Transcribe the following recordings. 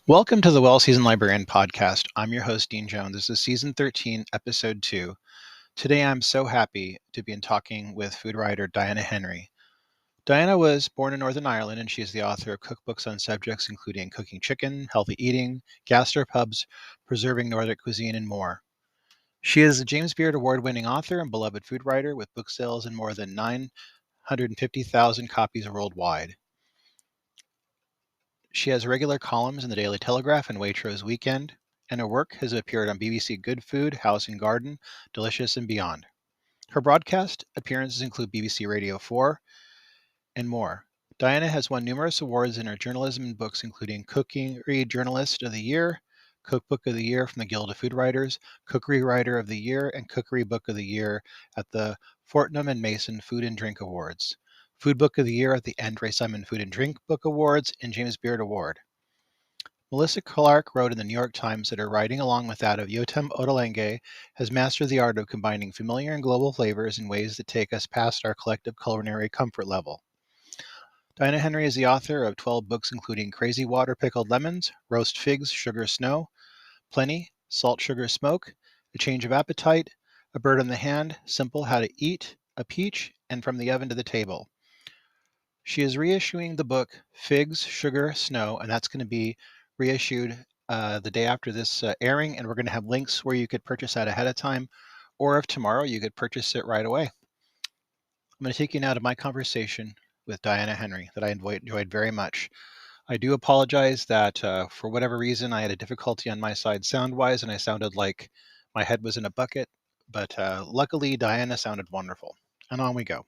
Welcome to the Well Seasoned Librarian Podcast. I'm your host, Dean Jones. This is Season 13, Episode 2. Today I'm so happy to be talking with food writer Diana Henry. Diana was born in Northern Ireland and she is the author of cookbooks on subjects including cooking chicken, healthy eating, gastropubs, preserving Nordic cuisine, and more. She is a James Beard Award-winning author and beloved food writer with book sales in more than 950,000 copies worldwide. She has regular columns in the Daily Telegraph and Waitrose Weekend, and her work has appeared on BBC Good Food, House and Garden, Delicious, and Beyond. Her broadcast appearances include BBC Radio 4 and more. Diana has won numerous awards in her journalism and books, including Cookery Journalist of the Year, Cookbook of the Year from the Guild of Food Writers, Cookery Writer of the Year, and Cookery Book of the Year at the Fortnum and Mason Food and Drink Awards. Food Book of the Year at the Andre Simon Food and Drink Book Awards and James Beard Award. Melissa Clark wrote in the New York Times that her writing, along with that of Yotam Ottolenghi, has mastered the art of combining familiar and global flavors in ways that take us past our collective culinary comfort level. Diana Henry is the author of 12 books including Crazy Water Pickled Lemons, Roast Figs, Sugar Snow, Plenty, Salt, Sugar, Smoke, A Change of Appetite, A Bird in the Hand, Simple, How to Eat, A Peach, and From the Oven to the Table. She is reissuing the book Figs, Sugar, Snow, and that's going to be reissued the day after this airing, and we're going to have links where you could purchase that ahead of time, or if tomorrow you could purchase it right away. I'm going to take you now to my conversation with Diana Henry that I enjoyed very much. I do apologize that for whatever reason I had a difficulty on my side sound-wise, and I sounded like my head was in a bucket, but luckily Diana sounded wonderful. And on we go.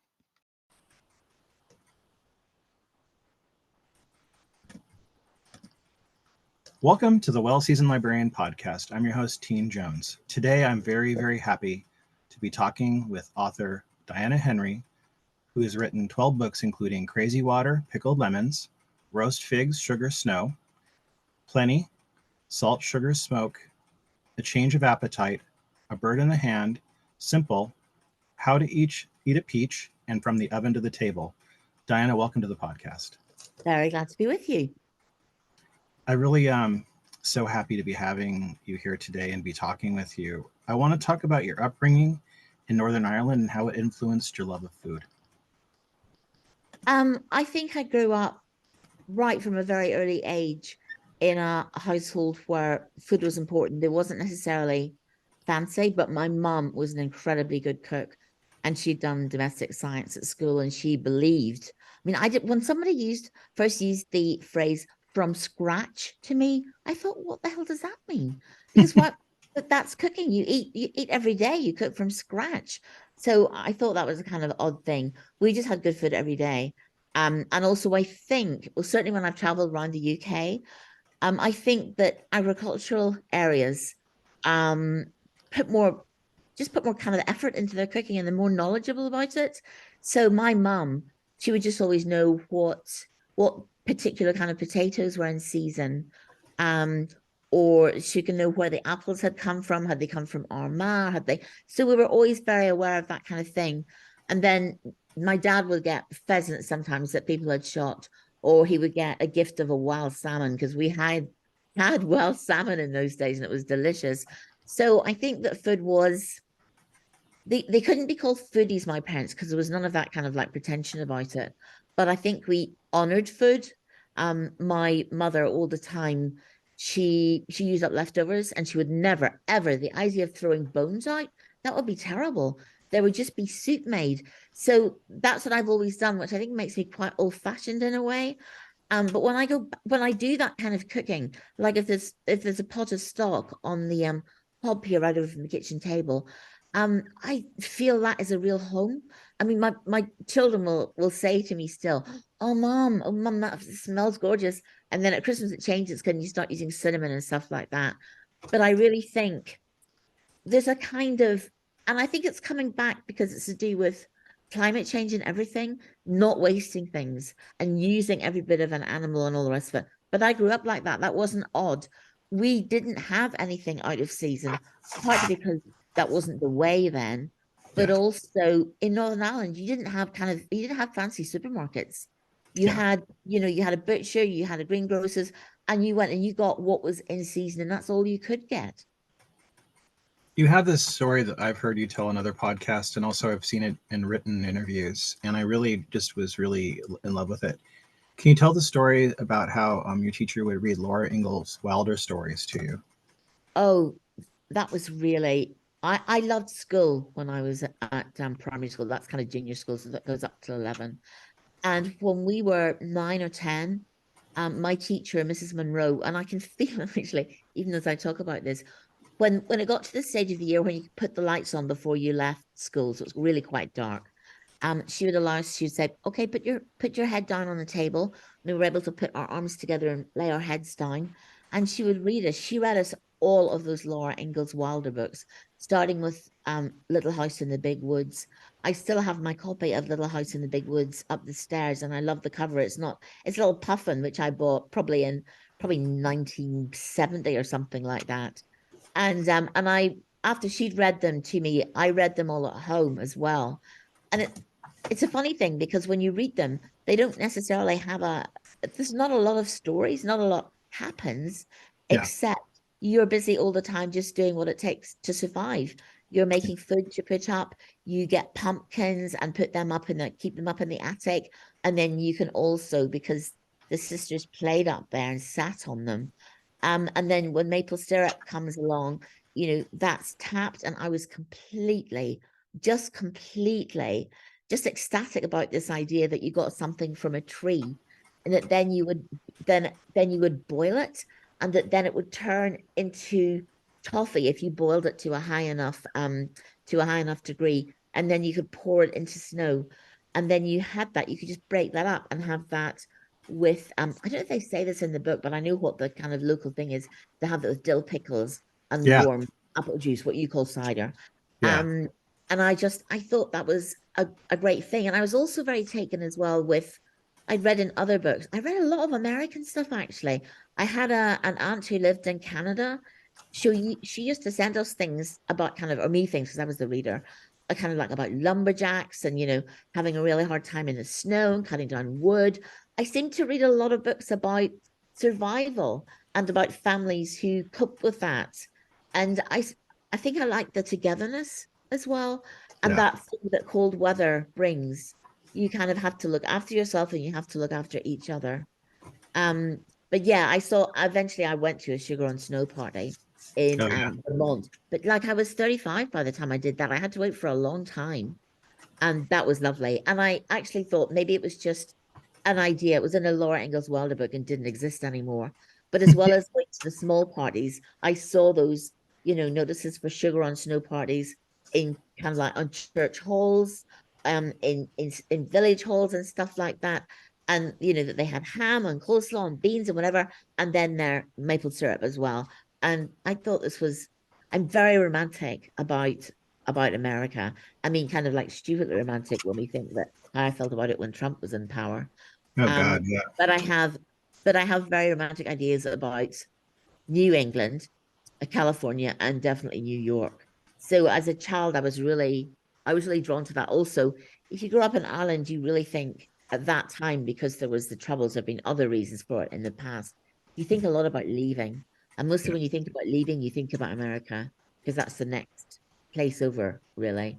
Welcome to the Well Seasoned Librarian Podcast. I'm your host, Dean Jones. Today, I'm very, very happy to be talking with author Diana Henry, who has written 12 books, including Crazy Water, Pickled Lemons, Roast Figs, Sugar, Snow, Plenty, Salt, Sugar, Smoke, A Change of Appetite, A Bird in the Hand, Simple, How to Eat a Peach, and From the Oven to the Table. Diana, welcome to the podcast. Very glad to be with you. I really am so happy to be having you here today and be talking with you. I want to talk about your upbringing in Northern Ireland and how it influenced your love of food. I think I grew up right from a very early age in a household where food was important. It wasn't necessarily fancy, but my mum was an incredibly good cook, and she'd done domestic science at school, and she believed. When somebody first used the phrase "from scratch" to me, I thought, what the hell does that mean? Because that's cooking. You eat every day. You cook from scratch. So I thought that was a kind of odd thing. We just had good food every day. And also I think, well, certainly when I've traveled around the UK, I think that agricultural areas put more kind of effort into their cooking, and they're more knowledgeable about it. So my mum, she would just always know what particular kind of potatoes were in season, or she can know where the apples had come from. Had they come from Armagh? So we were always very aware of that kind of thing. And then my dad would get pheasants sometimes that people had shot, or he would get a gift of a wild salmon, because we had wild salmon in those days, and it was delicious. So I think that food was, they couldn't be called foodies, my parents, because there was none of that kind of like pretension about it. But I think we honored food. My mother, all the time, she used up leftovers, and she would never, ever, the idea of throwing bones out, that would be terrible. There would just be soup made. So that's what I've always done, which I think makes me quite old-fashioned in a way. But when I do that kind of cooking, like if there's a pot of stock on the hob here right over from the kitchen table, I feel that is a real home. I mean, my children will say to me still, oh mom, that smells gorgeous. And then at Christmas it changes, because you start using cinnamon and stuff like that. But I really think there's a kind of, and I think it's coming back because it's to do with climate change and everything, not wasting things and using every bit of an animal and all the rest of it. But I grew up like that. That wasn't odd. We didn't have anything out of season, partly because that wasn't the way then, but also in Northern Ireland, you didn't have fancy supermarkets. You had, you had a butcher, you had a greengrocer's, and you went and you got what was in season, and that's all you could get. You have this story that I've heard you tell on other podcasts, and also I've seen it in written interviews, and I really just was really in love with it. Can you tell the story about how your teacher would read Laura Ingalls Wilder stories to you? Oh, that was really, I loved school when I was at primary school. That's kind of junior school, so that goes up to 11. And when we were 9 or 10, my teacher, Mrs. Monroe, and I can feel actually, even as I talk about this, when it got to the stage of the year when you put the lights on before you left school, so it was really quite dark. She would allow us, she would say, okay, put your head down on the table. And we were able to put our arms together and lay our heads down. And she would read us. She read us all of those Laura Ingalls Wilder books, starting with Little House in the Big Woods. I still have my copy of Little House in the Big Woods up the stairs, and I love the cover. It's a little puffin, which I bought probably 1970 or something like that. And I, after she'd read them to me, I read them all at home as well. And it's a funny thing because when you read them, they don't necessarily there's not a lot of stories, not a lot happens, Yeah. except you're busy all the time just doing what it takes to survive. You're making food to put up, you get pumpkins and keep them up in the attic. And then you can also, because the sisters played up there and sat on them. And then when maple syrup comes along, that's tapped. And I was completely just ecstatic about this idea that you got something from a tree, and that then you would boil it, and that then it would turn into toffee if you boiled it to a high enough degree, and then you could pour it into snow, and then you could just break that up and have that with I don't know if they say this in the book, but I know what the kind of local thing is. They have those dill pickles and Yeah. warm apple juice, what you call cider. Yeah. And I thought that was a great thing. And I was also very taken as well with, I'd read in other books, I read a lot of American stuff actually. I had an aunt who lived in Canada. She used to send us things about or me things, because I was the reader, kind of like about lumberjacks and, having a really hard time in the snow and cutting down wood. I seem to read a lot of books about survival and about families who cope with that. And I think I like the togetherness as well. And Yeah. that thing that cold weather brings, you kind of have to look after yourself and you have to look after each other. But yeah, eventually I went to a sugar on snow party in Oh yeah. Vermont. But like I was 35 by the time I did that. I had to wait for a long time. And that was lovely. And I actually thought maybe it was just an idea. It was in a Laura Ingalls Wilder book and didn't exist anymore. But as well as going to the small parties, I saw those, notices for sugar on snow parties in kind of like on church halls, in village halls and stuff like that. And that they had ham and coleslaw and beans and whatever, and then their maple syrup as well. And I thought I'm very romantic about America. I mean, kind of like stupidly romantic when we think that how I felt about it when Trump was in power. Oh Um, God. Yeah. but I have very romantic ideas about New England, California, and definitely New York. So as a child, I was really drawn to that. Also, if you grow up in Ireland, you really think at that time, because there was the troubles, there have been other reasons for it in the past. You think a lot about leaving. And mostly Yeah. when you think about leaving, you think about America, because that's the next place over, really.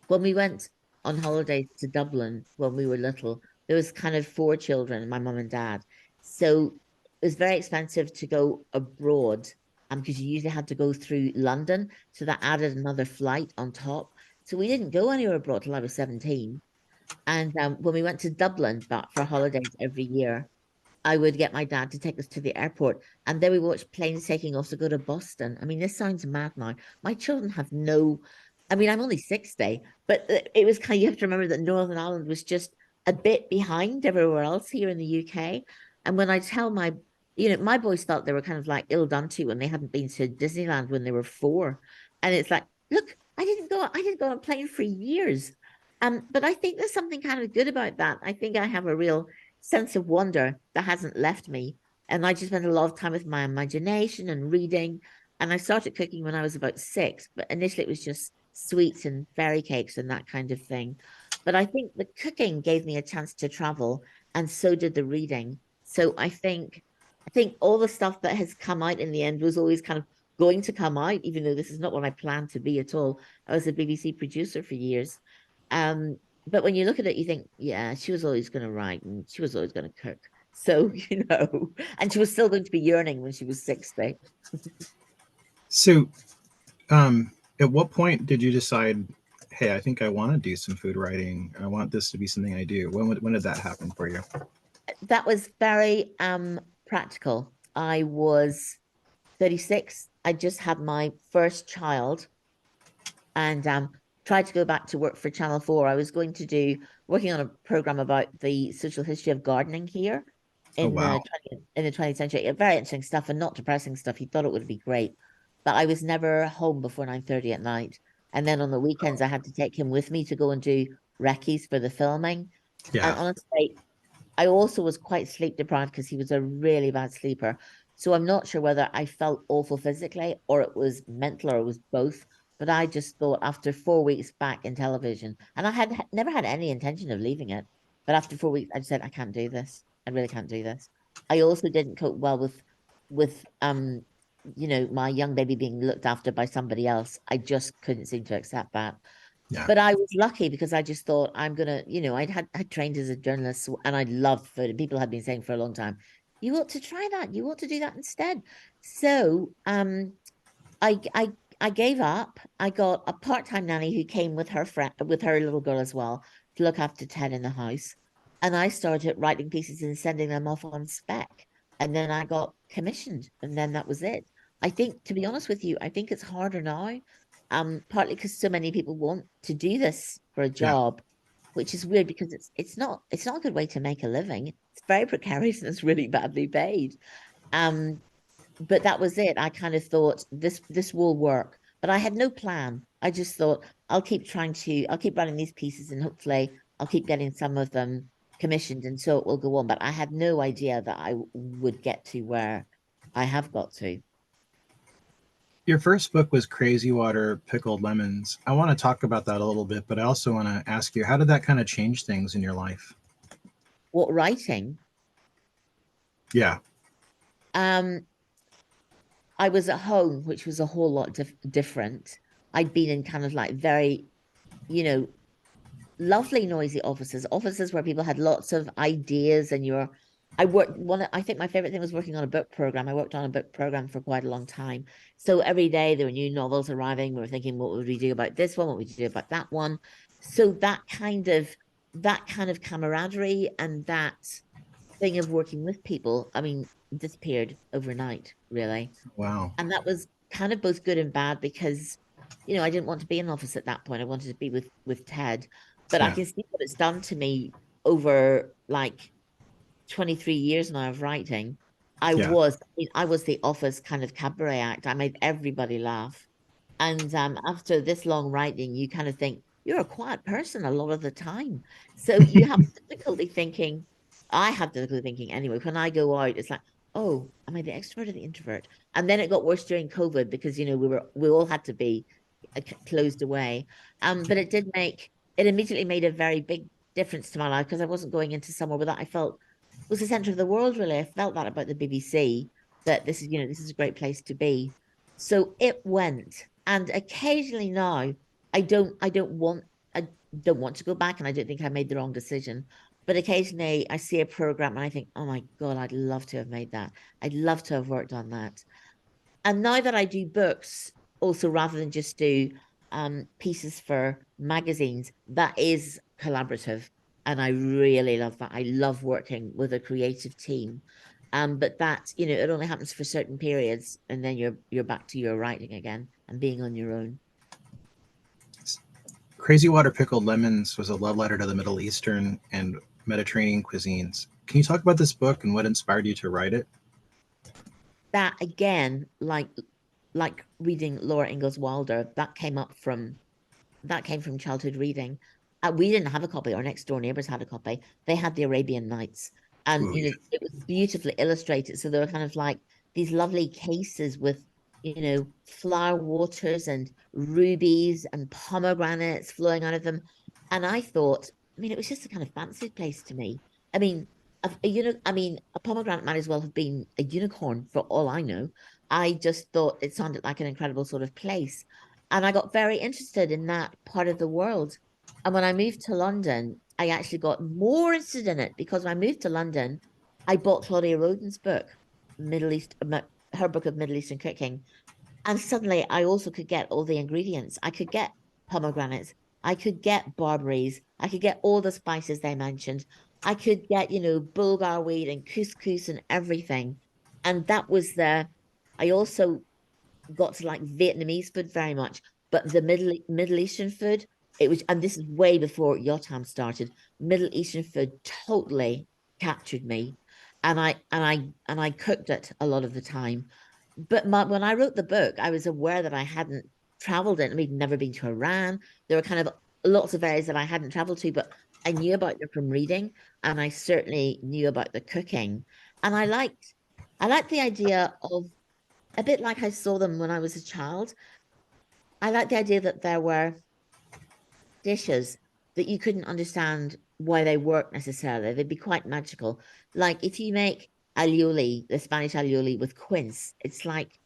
When we went on holidays to Dublin when we were little, there was kind of four children, my mum and dad. So it was very expensive to go abroad, because you usually had to go through London. So that added another flight on top. So we didn't go anywhere abroad till I was 17. And when we went to Dublin, but for holidays every year, I would get my dad to take us to the airport, and then we watched planes taking off to go to Boston. I mean, this sounds mad now. My children have no, I mean, I'm only 60, but it was kind of, you have to remember that Northern Ireland was just a bit behind everywhere else here in the UK. And when I tell my boys felt they were kind of like ill done to when they hadn't been to Disneyland when they were 4. And it's like, look, I didn't go on a plane for years. But I think there's something kind of good about that. I think I have a real sense of wonder that hasn't left me. And I just spent a lot of time with my imagination and reading. And I started cooking when I was about 6, but initially it was just sweets and fairy cakes and that kind of thing. But I think the cooking gave me a chance to travel, and so did the reading. So I think all the stuff that has come out in the end was always kind of going to come out, even though this is not what I planned to be at all. I was a BBC producer for years. But when you look at it, you think, yeah, she was always going to write and she was always going to cook. So, and she was still going to be yearning when she was 60. So, at what point did you decide, hey, I think I want to do some food writing. I want this to be something I do. When did that happen for you? That was very practical. I was 36. I just had my first child and tried to go back to work for Channel 4. I was going to do working on a program about the social history of gardening here in wow. the 20th century. Very interesting stuff and not depressing stuff. He thought it would be great. But I was never home before 9:30 at night. And then on the weekends I had to take him with me to go and do recce's for the filming. And Yeah. honestly, I also was quite sleep deprived because he was a really bad sleeper. So I'm not sure whether I felt awful physically or it was mental or it was both. But I just thought after 4 weeks back in television, and I had never had any intention of leaving it. But after 4 weeks, I just said, I can't do this. I really can't do this. I also didn't cope well with my young baby being looked after by somebody else. I just couldn't seem to accept that. Yeah. But I was lucky because I just thought I'm gonna, I'd trained as a journalist and I loved food. And people had been saying for a long time, you ought to try that. You ought to do that instead. So I I gave up. I got a part-time nanny who came with her friend with her little girl as well to look after Ted in the house. And I started writing pieces and sending them off on spec. And then I got commissioned, and then that was it. I think, to be honest with you, I think it's harder now. Partly because so many people want to do this for a Yeah. job, which is weird because it's not a good way to make a living. It's very precarious and it's really badly paid. But that was it. I kind of thought this will work, but I had no plan. I just thought I'll keep running these pieces and hopefully I'll keep getting some of them commissioned and so it will go on. But I had no idea that I would get to where I have got to. Your first book was Crazy Water Pickled Lemons. I want to talk about that a little bit, but I also want to ask you, how did that kind of change things in your life? What writing? Yeah. Um, I was at home, which was a whole lot different. I'd been in kind of like very, you know, lovely noisy offices where people had lots of ideas and I think my favorite thing was working on a book program. I worked on a book program for quite a long time. So every day there were new novels arriving. We were thinking, what would we do about this one? What would we do about that one? So that kind of camaraderie and that thing of working with people, I mean, disappeared overnight, really. Wow. And that was kind of both good and bad because, I didn't want to be in office at that point. I wanted to be with Ted. But I Yeah. can see what it's done to me over like 23 years now of writing. Yeah. I was the office kind of cabaret act. I made everybody laugh. And after this long writing, you kind of think you're a quiet person a lot of the time. So you have difficulty thinking, I have difficulty thinking anyway. When I go out, it's like, oh, am I the extrovert or the introvert? And then it got worse during COVID because, we all had to be closed away. But it immediately made a very big difference to my life because I wasn't going into somewhere where that I felt was the center of the world, really. I felt that about the BBC, that this is a great place to be. So it went. And occasionally now, I don't I don't want I don't want to go back and I don't think I made the wrong decision. But occasionally I see a program and I think, oh my God, I'd love to have made that. I'd love to have worked on that. And now that I do books, also rather than just do pieces for magazines, that is collaborative. And I really love that. I love working with a creative team. But that, it only happens for certain periods, and then you're back to your writing again and being on your own. Crazy Water Pickled Lemons was a love letter to the Middle Eastern and Mediterranean cuisines. Can you talk about this book and what inspired you to write it? That again, like reading Laura Ingalls Wilder, that came from childhood reading. We didn't have a copy. Our next door neighbors had a copy. They had the Arabian Nights, and Ooh, yeah. it was beautifully illustrated. So there were kind of like these lovely cases with flower waters and rubies and pomegranates flowing out of them. And I thought, I mean, it was just a kind of fancy place to me. I mean, a pomegranate might as well have been a unicorn for all I know. I just thought it sounded like an incredible sort of place. And I got very interested in that part of the world. And when I moved to London, I actually got more interested in it because when I moved to London, I bought Claudia Roden's book, Middle East, her book of Middle Eastern cooking. And suddenly I also could get all the ingredients. I could get pomegranates. I could get barberries. I could get all the spices they mentioned. I could get, bulgur wheat and couscous and everything. And that was I also got to like Vietnamese food very much, but the Middle Eastern food, it was, and this is way before Yotam started. Middle Eastern food totally captured me, and I cooked it a lot of the time. But when I wrote the book, I was aware that I hadn't traveled it. I mean, never been to Iran. There were kind of lots of areas that I hadn't traveled to, but I knew about them from reading, and I certainly knew about the cooking. And I liked the idea of a bit like I saw them when I was a child. I like the idea that there were dishes that you couldn't understand why they work necessarily. They'd be quite magical. Like if you make alioli, the Spanish alioli with quince, it's like,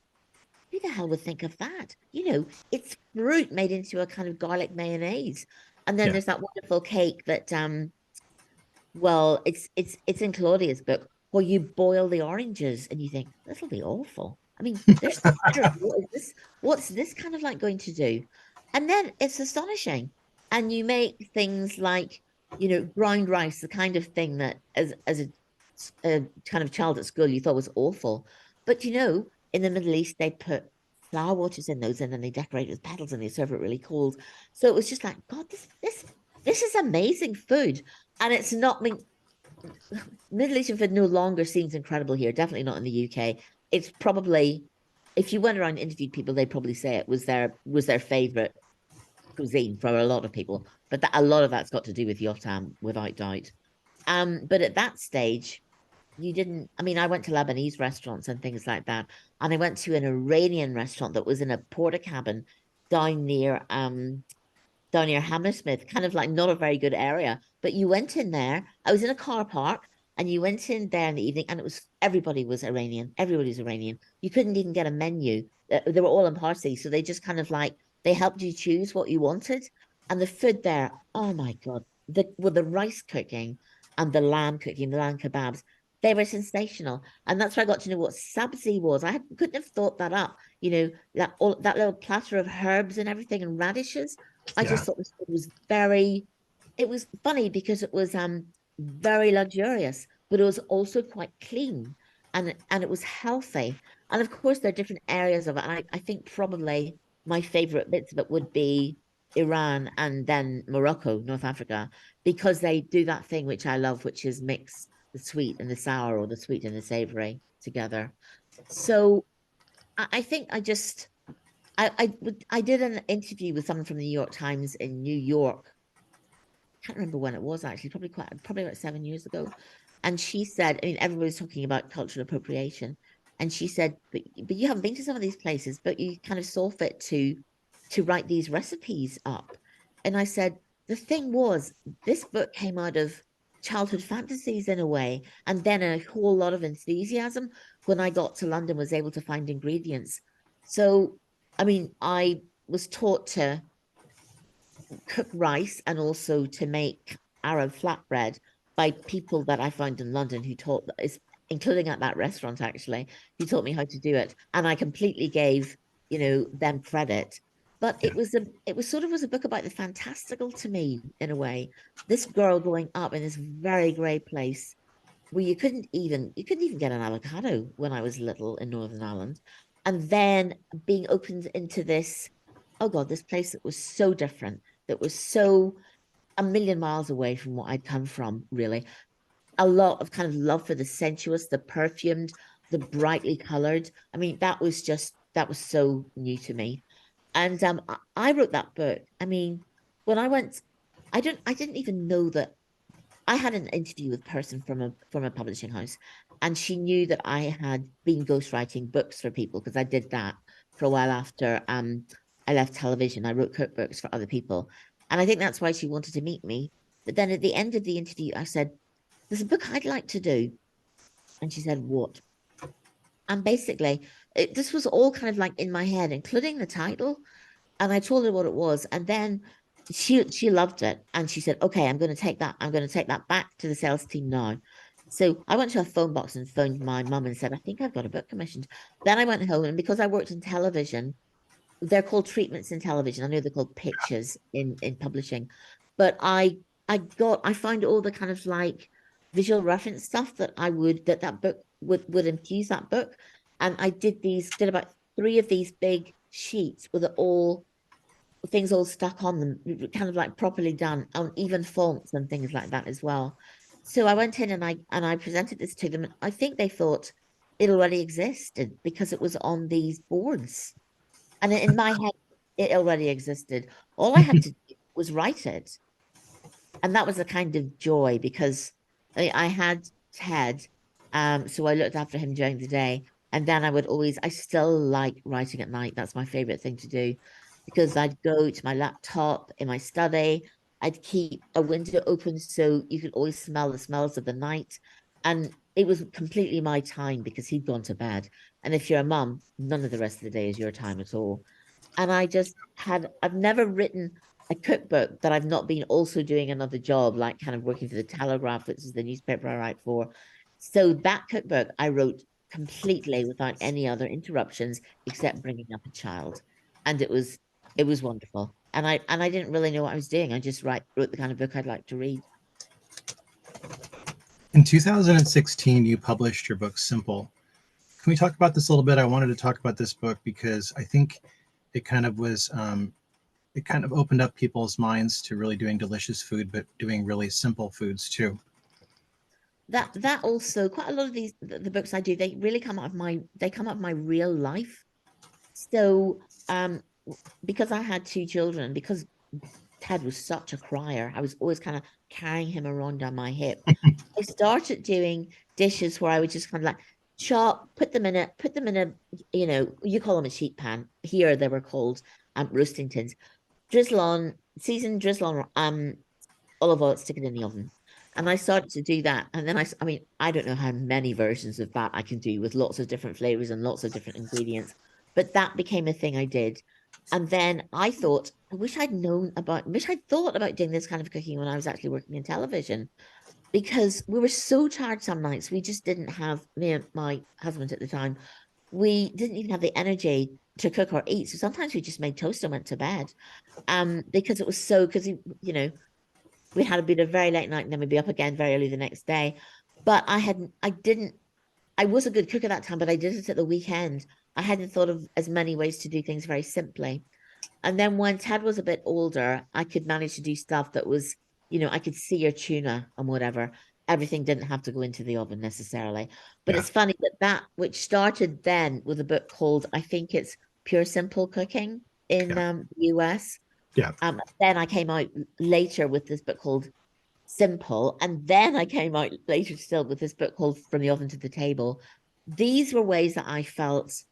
who the hell would think of that? It's fruit made into a kind of garlic mayonnaise. And then Yeah. there's that wonderful cake that well, it's in Claudia's book where you boil the oranges and you think this'll be awful. I mean, there's bitter. What is this? What's this kind of like going to do? And then it's astonishing. And you make things like, ground rice, the kind of thing that as a kind of child at school you thought was awful. But in the Middle East they put flower waters in those and then they decorate it with petals and they serve it really cold. So it was just like, God, this is amazing food. And it's not, I mean, Middle Eastern food no longer seems incredible here, definitely not in the UK. It's probably, if you went around and interviewed people, they'd probably say it was their favorite cuisine for a lot of people. But a lot of that's got to do with Yotam, without doubt. But at that stage, you didn't, I mean, I went to Lebanese restaurants and things like that. And I went to an Iranian restaurant that was in a porta cabin down near down near Hammersmith, kind of like not a very good area. But you went in there. I was in a car park, and you went in there in the evening, and everybody was Iranian. Everybody was Iranian. You couldn't even get a menu. They were all in Parsi, so they just kind of like they helped you choose what you wanted. And the food there, oh my God, the rice cooking and the lamb cooking, the lamb kebabs, they were sensational. And that's where I got to know what sabzi was. Couldn't have thought that up. That little platter of herbs and everything and radishes. I Yeah. just thought this food was it was funny because it was very luxurious, but it was also quite clean and it was healthy. And of course, there are different areas of it. And I think probably my favorite bits of it would be Iran and then Morocco, North Africa, because they do that thing which I love, which is mix the sweet and the sour or the sweet and the savory together. So I think I did an interview with someone from the New York Times in New York. I can't remember when it was actually, probably about 7 years ago. And she said, I mean, everybody's talking about cultural appropriation. And she said, but you haven't been to some of these places, but you kind of saw fit to write these recipes up. And I said, the thing was, this book came out of childhood fantasies in a way, and then a whole lot of enthusiasm when I got to London, was able to find ingredients. So, I mean, I was taught to cook rice and also to make Arab flatbread by people that I found in London who taught is including at that restaurant actually, who taught me how to do it. And I completely gave, them credit. But Yeah. it was sort of was a book about the fantastical to me in a way. This girl growing up in this very grey place where you couldn't even get an avocado when I was little in Northern Ireland. And then being opened into this, oh God, this place that was so different, that was so a million miles away from what I'd come from, really. A lot of kind of love for the sensuous, the perfumed, the brightly colored. I mean, that was so new to me. And I wrote that book. I mean, when I went, I didn't even know that I had an interview with a person from a publishing house, and she knew that I had been ghostwriting books for people because I did that for a while after I left television. I wrote cookbooks for other people, And I think that's why she wanted to meet me. But then at the end of the interview, I said, there's a book I'd like to do. And she said, what? And basically, this was all kind of like in my head, including the title. And I told her what it was. And then she loved it. And she said, okay, I'm going to take that. I'm going to take that back to the sales team now. So I went to a phone box and phoned my mum and said, I think I've got a book commissioned. Then I went home, and because I worked in television, they're called treatments in television. I know they're called pitches in publishing, but I find all the kind of like visual reference stuff that that book would infuse that book. And I did about 3 of these big sheets with all things all stuck on them, kind of like properly done on even fonts and things like that as well. So I went in and I presented this to them, and I think they thought it already existed because it was on these boards. And in my head, it already existed. All I had to do was write it. And that was a kind of joy because I had Ted, so I looked after him during the day. And then I still like writing at night. That's my favorite thing to do because I'd go to my laptop in my study. I'd keep a window open so you could always smell the smells of the night. And it was completely my time because he'd gone to bed. And if you're a mum, none of the rest of the day is your time at all. And I've never written a cookbook that I've not been also doing another job, like kind of working for the Telegraph, which is the newspaper I write for. So that cookbook I wrote completely without any other interruptions except bringing up a child. And it was wonderful. And I didn't really know what I was doing. I just wrote the kind of book I'd like to read. In 2016, you published your book, Simple. Can we talk about this a little bit? I wanted to talk about this book because I think it kind of opened up people's minds to really doing delicious food, but doing really simple foods too. That also, quite a lot of the books I do, they really come out of my real life. So because I had 2 children, because Ted was such a crier, I was always kind of carrying him around on my hip. I started doing dishes where I would just kind of like chop, put them in a, you call them a sheet pan. Here they were called roasting tins. Seasoned drizzle on olive oil, stick it in the oven. And I started to do that. And then I mean, I don't know how many versions of that I can do with lots of different flavors and lots of different ingredients. But that became a thing I did. And then I thought, I wish I'd thought about doing this kind of cooking when I was actually working in television, because we were so tired some nights. We just didn't have, me and my husband at the time, we didn't even have the energy to cook or eat. So sometimes we just made toast and went to bed. Because it was because we had a bit of very late night and then we'd be up again very early the next day. But I was a good cook at that time, but I did it at the weekend. I hadn't thought of as many ways to do things very simply. And then when Ted was a bit older, I could manage to do stuff that was, I could see your tuna and whatever. Everything didn't have to go into the oven necessarily. But it's funny that which started then with a book called, I think it's Pure Simple Cooking in the US. Yeah. Then I came out later with this book called Simple. And then I came out later still with this book called From the Oven to the Table. These were ways that I felt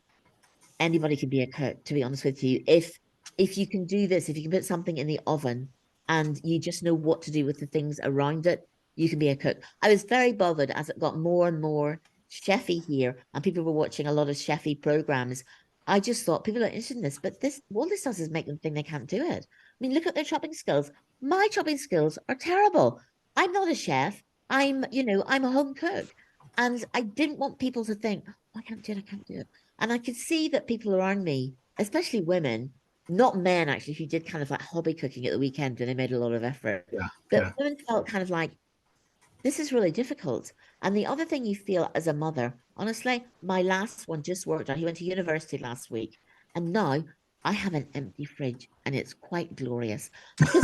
anybody could be a cook, to be honest with you. If you can do this, if you can put something in the oven and you just know what to do with the things around it, you can be a cook. I was very bothered as it got more and more chefy here and people were watching a lot of chefy programs. I just thought people are interested in this, but all this does is make them think they can't do it. I mean, look at their chopping skills. My chopping skills are terrible. I'm not a chef. I'm a home cook. And I didn't want people to think, oh, I can't do it, I can't do it. And I could see that people around me, especially women, not men actually, who did kind of like hobby cooking at the weekend and they made a lot of effort. But women felt kind of like, this is really difficult. And the other thing you feel as a mother, honestly, my last one just worked out. He went to university last week. And now I have an empty fridge and it's quite glorious because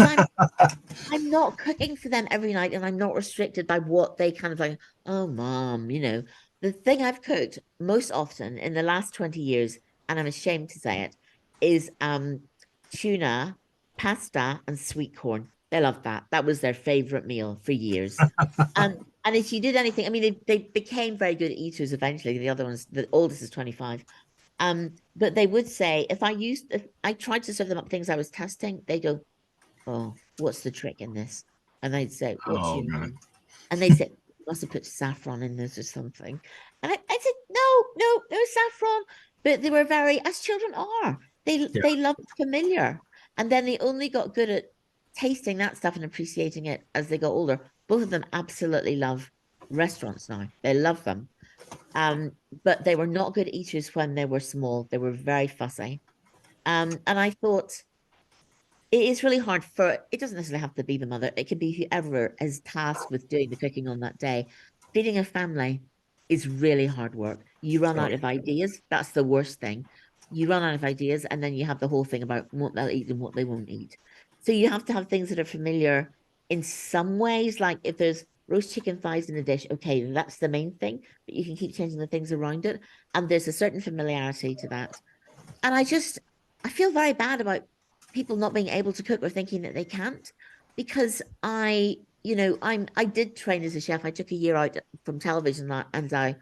I'm not cooking for them every night and I'm not restricted by what they kind of like, oh, mom, the thing I've cooked most often in the last 20 years, and I'm ashamed to say it, is tuna, pasta, and sweet corn. They love that. That was their favorite meal for years. And if you did anything, I mean, they became very good eaters eventually. The other ones, the oldest is 25. But they would say if I tried to serve them up things I was testing, they go, oh, what's the trick in this? And I'd say, what do Oh, you God. mean? And they said, must have put saffron in this or something. And I said, no saffron. But they were very, as children are, Yeah. they love familiar. And then they only got good at tasting that stuff and appreciating it as they got older. Both of them absolutely love restaurants now. They love them. But they were not good eaters when they were small. They were very fussy. And I thought it is really hard for, it doesn't necessarily have to be the mother. It could be whoever is tasked with doing the cooking on that day. Feeding a family is really hard work. You run Oh, out of ideas. That's the worst thing. You run out of ideas, and then you have the whole thing about what they'll eat and what they won't eat. So you have to have things that are familiar in some ways. Like if there's roast chicken thighs in a dish, okay, that's the main thing, but you can keep changing the things around it. And there's a certain familiarity to that. And I feel very bad about people not being able to cook or thinking that they can't, because I did train as a chef. I took a year out from television and I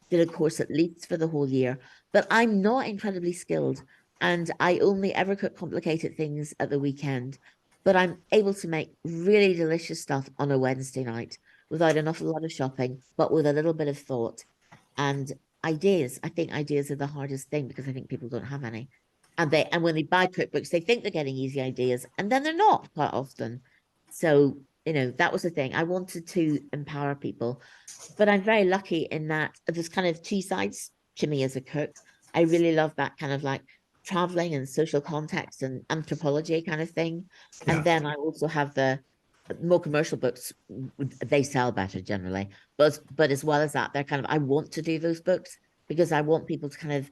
did a course at Leeds for the whole year, but I'm not incredibly skilled, and I only ever cook complicated things at the weekend. But I'm able to make really delicious stuff on a Wednesday night without an awful lot of shopping, but with a little bit of thought and ideas. I think ideas are the hardest thing because I think people don't have any. And when they buy cookbooks, they think they're getting easy ideas, and then they're not quite often. So, that was the thing. I wanted to empower people, but I'm very lucky in that there's kind of two sides to me as a cook. I really love that kind of like traveling and social context and anthropology kind of thing. And yeah. then I also have the more commercial books. They sell better generally, but as well as that, they're kind of, I want to do those books because I want people to kind of,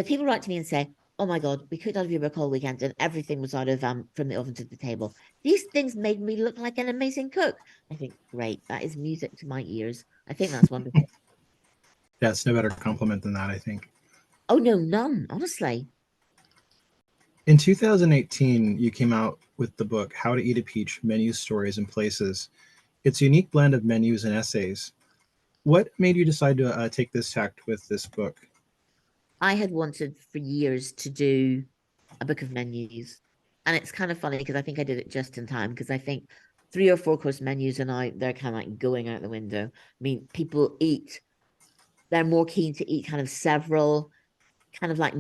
people write to me and say, oh my God, we cooked out of your book all weekend and everything was out of from the oven to the table. These things made me look like an amazing cook. I think, great, that is music to my ears. I think that's wonderful. Yeah, it's no better compliment than that, I think. Oh no, none, honestly. In 2018, you came out with the book How to Eat a Peach: Menus, Stories, and Places. It's a unique blend of menus and essays. What made you decide to take this tact with this book? I had wanted for years to do a book of menus. And it's kind of funny because I think I did it just in time because I think 3 or 4 course menus are now, they're kind of like going out the window. I mean, people eat, they're more keen to eat kind of several kind of like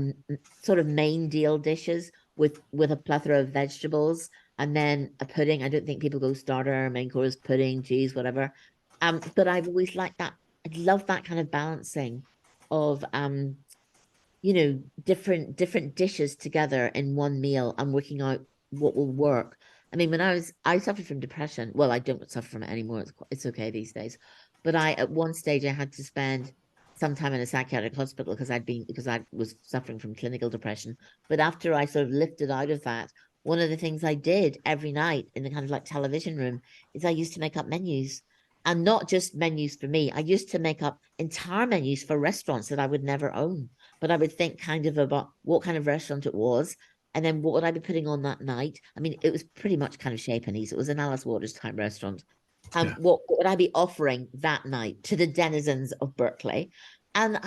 sort of main deal dishes with a plethora of vegetables and then a pudding. I don't think people go starter, main course, pudding, cheese, whatever. But I've always liked that. I love that kind of balancing of different dishes together in one meal and working out what will work. I mean, when I suffered from depression. Well, I don't suffer from it anymore. It's okay these days. But at one stage I had to spend some time in a psychiatric hospital because I was suffering from clinical depression. But after I sort of lifted out of that, one of the things I did every night in the kind of like television room is I used to make up menus. And not just menus for me. I used to make up entire menus for restaurants that I would never own, but I would think kind of about what kind of restaurant it was, and then what would I be putting on that night. I mean, it was pretty much kind of Chez Panisse. It was an Alice Waters type restaurant. Yeah. What would I be offering that night to the denizens of Berkeley? And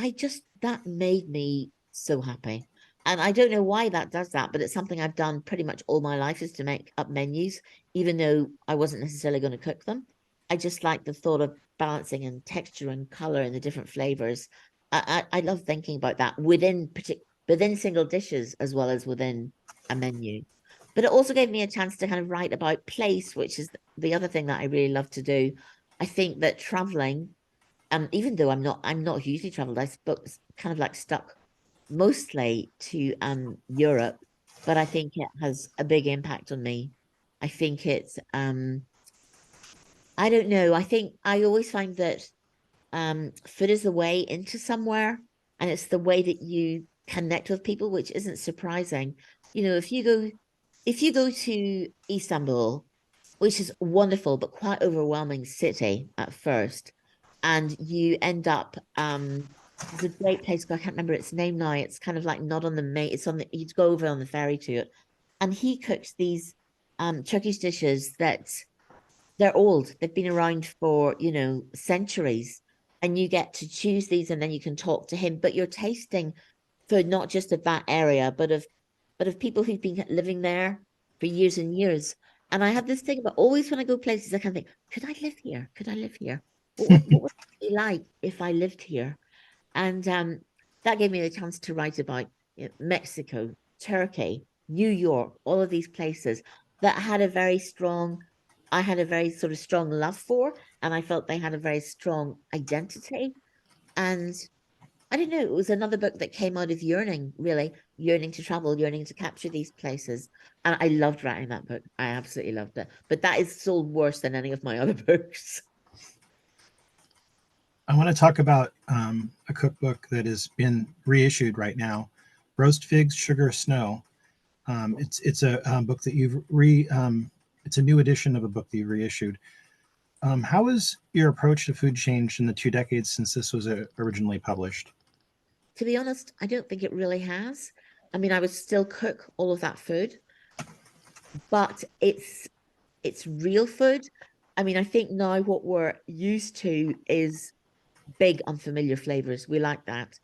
that made me so happy. And I don't know why that does that, but it's something I've done pretty much all my life, is to make up menus, even though I wasn't necessarily going to cook them. I just like the thought of balancing and texture and color and the different flavors. I love thinking about that within single dishes as well as within a menu. But it also gave me a chance to kind of write about place, which is the other thing that I really love to do. I think that traveling, even though I'm not hugely traveled, I spoke kind of like stuck mostly to Europe, but I think it has a big impact on me. I think it's I don't know. I think I always find that food is the way into somewhere, and it's the way that you connect with people, which isn't surprising. If you go to Istanbul, which is wonderful but quite overwhelming city at first, and you end up there's a great place, I can't remember its name now. It's kind of like not on the main, it's on the, you'd go over on the ferry to it, and he cooks these Turkish dishes that they're old. They've been around for, centuries. And you get to choose these and then you can talk to him. But you're tasting food not just of that area, but of people who've been living there for years and years. And I have this thing about always when I go places, I kind of think, could I live here? Could I live here? What would it be like if I lived here? And that gave me the chance to write about Mexico, Turkey, New York, all of these places that had a very strong, I had a very sort of strong love for, and I felt they had a very strong identity. And I don't know, it was another book that came out of yearning, really, yearning to travel, yearning to capture these places. And I loved writing that book. I absolutely loved it. But that is sold worse than any of my other books. I want to talk about a cookbook that has been reissued right now, Roast Figs, Sugar, Snow. It's a book that it's a new edition of a book that you reissued. How has your approach to food changed in the 2 decades since this was originally published? To be honest, I don't think it really has. I mean, I would still cook all of that food, but it's real food. I mean, I think now what we're used to is big unfamiliar flavors. We like that.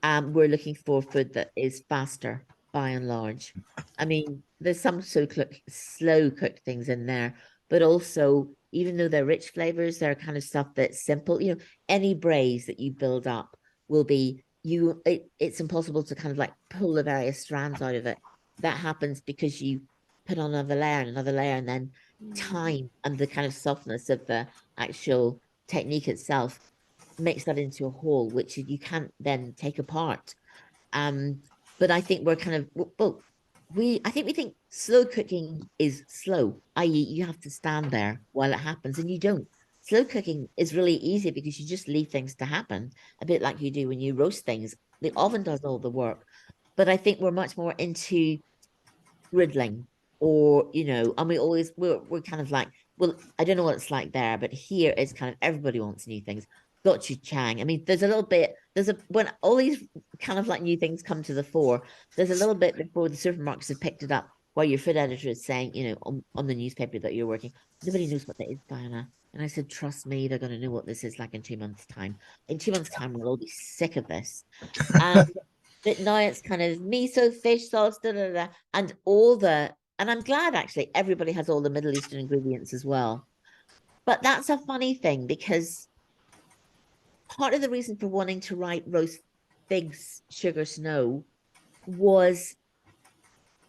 We're looking for food that is faster by and large. I mean, there's some slow cooked things in there, but also even though they're rich flavors, they're kind of stuff that's simple. You know, any braise that you build up will be it's impossible to kind of like pull the various strands out of it. That happens because you put on another layer, and then time and the kind of softness of the actual technique itself makes that into a whole, which you can't then take apart. But I think we're kind of I think we think slow cooking is slow, i.e., you have to stand there while it happens, and you don't. Slow cooking is really easy because you just leave things to happen, a bit like you do when you roast things. The oven does all the work. But I think we're much more into griddling, or and we're kind of like, well, I don't know what it's like there, but here it's kind of everybody wants new things. Gochujang. I mean, there's a little bit, when all these kind of like new things come to the fore, there's a little bit before the supermarkets have picked it up, where your food editor is saying, on the newspaper that you're working, nobody knows what that is, Diana. And I said, trust me, they're going to know what this is like in 2 months' time. In 2 months' time, we'll all be sick of this. But now it's kind of miso, fish sauce, and and I'm glad actually everybody has all the Middle Eastern ingredients as well. But that's a funny thing, because part of the reason for wanting to write Roast Figs, Sugar, Snow was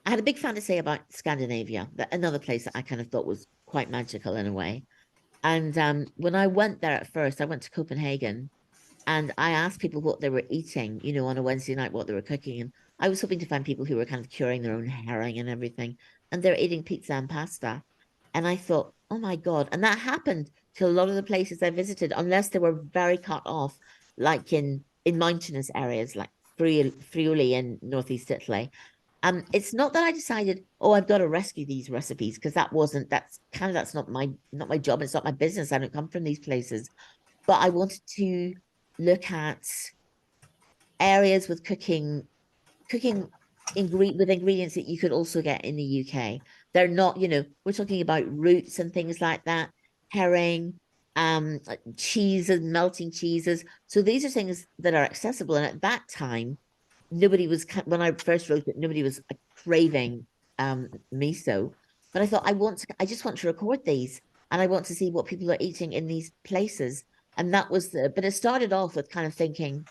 I had a big fantasy about Scandinavia, another place that I kind of thought was quite magical in a way. And when I went there at first, I went to Copenhagen, and I asked people what they were eating, on a Wednesday night, what they were cooking. And I was hoping to find people who were kind of curing their own herring and everything. And they're eating pizza and pasta. And I thought, oh my God. And that happened to a lot of the places I visited, unless they were very cut off, like in mountainous areas like Friuli in northeast Italy. It's not that I decided, oh, I've got to rescue these recipes, because that's not my job. It's not my business. I don't come from these places. But I wanted to look at areas with cooking with ingredients that you could also get in the UK. They're not, we're talking about roots and things like that, herring, cheeses, melting cheeses. So these are things that are accessible. And at that time, when I first wrote it, nobody was craving miso. But I thought, I just want to record these, and I want to see what people are eating in these places. And but it started off with kind of thinking,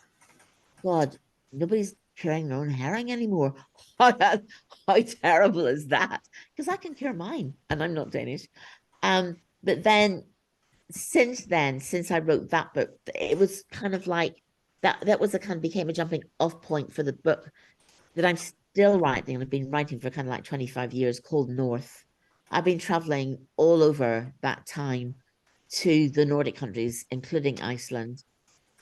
God, nobody's curing their own herring anymore. How terrible is that? Because I can cure mine, and I'm not Danish. But then, since I wrote that book, it was kind of like that was a kind of became a jumping off point for the book that I'm still writing, and I've been writing for kind of like 25 years, called North. I've been traveling all over that time to the Nordic countries, including Iceland,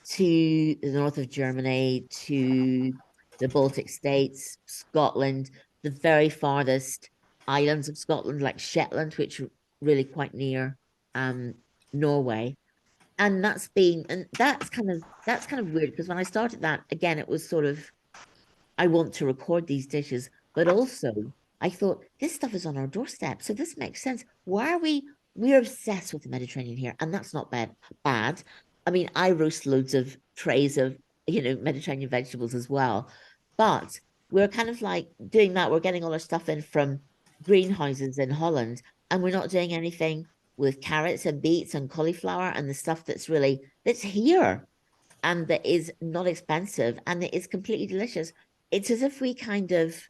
to the north of Germany, to the Baltic states, Scotland, the very farthest islands of Scotland, like Shetland, which are really quite near Norway. And that's kind of weird, because when I started that, again, it was sort of, I want to record these dishes, but also I thought, this stuff is on our doorstep, so this makes sense. Why are we're obsessed with the Mediterranean here, and that's not bad. I mean, I roast loads of trays of, Mediterranean vegetables as well. But we're kind of like doing that. We're getting all our stuff in from greenhouses in Holland, and we're not doing anything with carrots and beets and cauliflower and the stuff that's here and that is not expensive and it is completely delicious. It's as if we kind of,